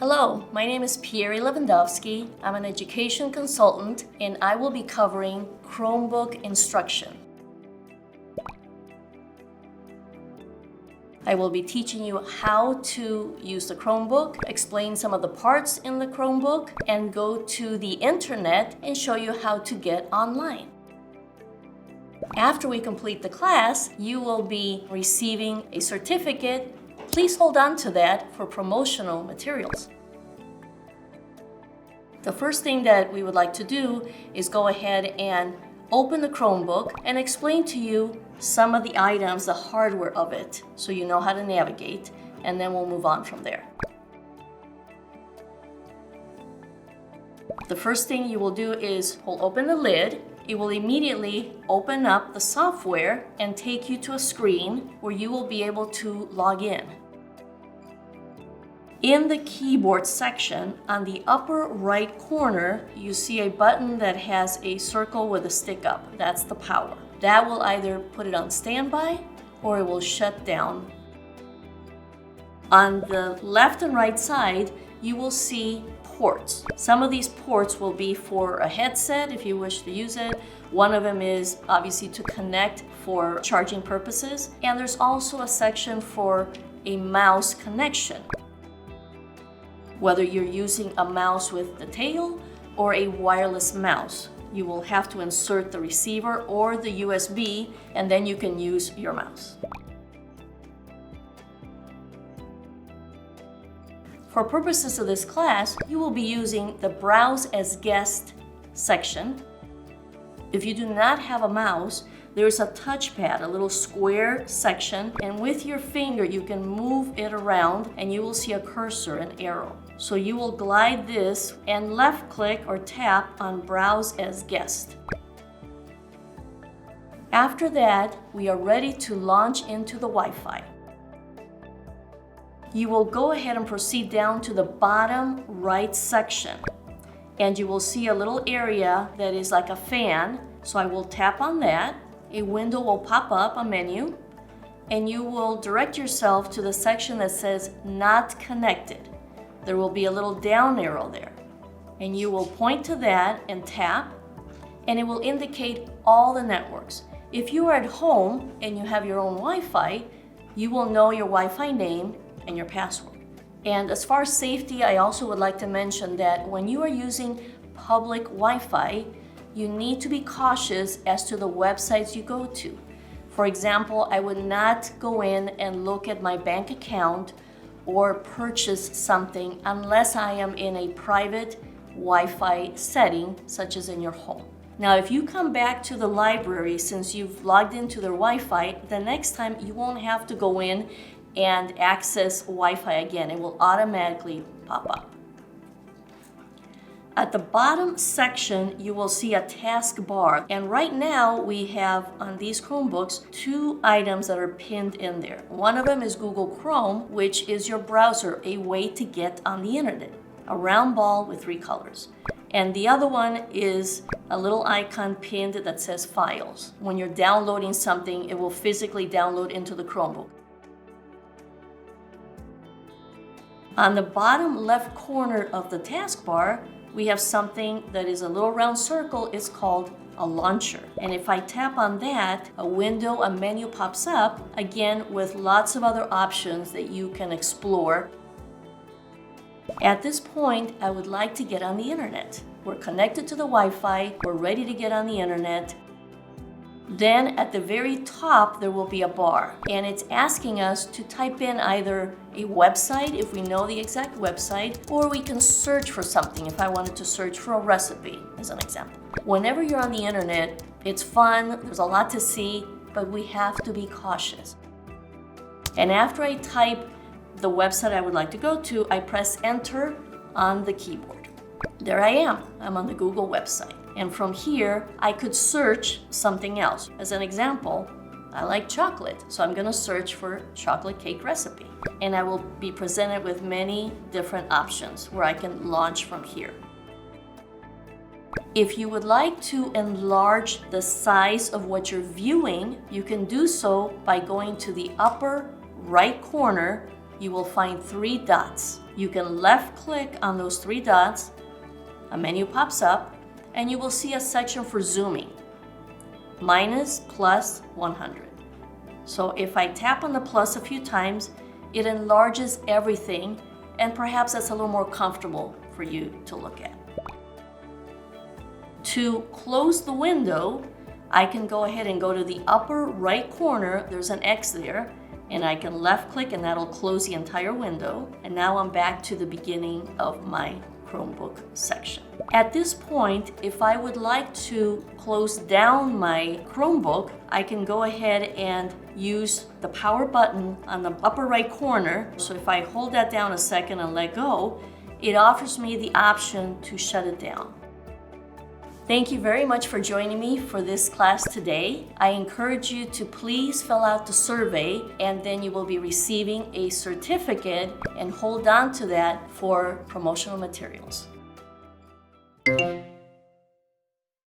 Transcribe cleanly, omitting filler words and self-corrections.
Hello, my name is Pierre Lewandowski. I'm an education consultant and I will be covering Chromebook instruction. I will be teaching you how to use the Chromebook, explain some of the parts in the Chromebook, and go to the internet and show you how to get online. After we complete the class, you will be receiving a certificate. Please hold on to that for promotional materials. The first thing that we would like to do is go ahead and open the Chromebook and explain to you some of the items, the hardware of it, so you know how to navigate, and then we'll move on from there. The first thing you will do is pull open the lid. It will immediately open up the software and take you to a screen where you will be able to log in. In the keyboard section, on the upper right corner, you see a button that has a circle with a stick up. That's the power. That will either put it on standby or it will shut down. On the left and right side, you will see ports. Some of these ports will be for a headset if you wish to use it. One of them is obviously to connect for charging purposes. And there's also a section for a mouse connection. Whether you're using a mouse with the tail or a wireless mouse, you will have to insert the receiver or the USB, and then you can use your mouse. For purposes of this class, you will be using the Browse as Guest section. If you do not have a mouse, there's a touchpad, a little square section, and with your finger you can move it around and you will see a cursor, an arrow. So you will glide this and left click or tap on Browse as Guest. After that, we are ready to launch into the Wi-Fi. You will go ahead and proceed down to the bottom right section, and you will see a little area that is like a fan. So I will tap on that. A window will pop up, a menu, and you will direct yourself to the section that says Not Connected. There will be a little down arrow there, and you will point to that and tap, and it will indicate all the networks. If you are at home and you have your own Wi-Fi, you will know your Wi-Fi name and your password. And as far as safety, I also would like to mention that when you are using public Wi-Fi, you need to be cautious as to the websites you go to. For example, I would not go in and look at my bank account or purchase something unless I am in a private Wi-Fi setting, such as in your home. Now, if you come back to the library, since you've logged into their Wi-Fi, the next time you won't have to go in and access Wi-Fi again. It will automatically pop up. At the bottom section, you will see a taskbar. And right now, we have on these Chromebooks, 2 items that are pinned in there. One of them is Google Chrome, which is your browser, a way to get on the internet. A round ball with 3 colors. And the other one is a little icon pinned that says Files. When you're downloading something, it will physically download into the Chromebook. On the bottom left corner of the taskbar, we have something that is a little round circle. It's called a launcher. And if I tap on that, a window, a menu pops up, again with lots of other options that you can explore. At this point, I would like to get on the internet. We're connected to the Wi-Fi, we're ready to get on the internet. Then at the very top, there will be a bar, and it's asking us to type in either a website, if we know the exact website, or we can search for something, if I wanted to search for a recipe, as an example. Whenever you're on the internet, it's fun, there's a lot to see, but we have to be cautious. And after I type the website I would like to go to, I press enter on the keyboard. There I am, I'm on the Google website. And from here, I could search something else. As an example, I like chocolate, so I'm gonna search for chocolate cake recipe. And I will be presented with many different options where I can launch from here. If you would like to enlarge the size of what you're viewing, you can do so by going to the upper right corner you will find 3 dots. You can left click on those 3 dots, a menu pops up, and you will see a section for zooming, minus, plus, 100. So if I tap on the plus a few times, it enlarges everything, and perhaps that's a little more comfortable for you to look at. To close the window, I can go ahead and go to the upper right corner, there's an X there, and I can left click and that'll close the entire window. And now I'm back to the beginning of my Chromebook section. At this point, if I would like to close down my Chromebook, I can go ahead and use the power button on the upper right corner. So if I hold that down a second and let go, it offers me the option to shut it down. Thank you very much for joining me for this class today. I encourage you to please fill out the survey, and then you will be receiving a certificate, and hold on to that for promotional materials.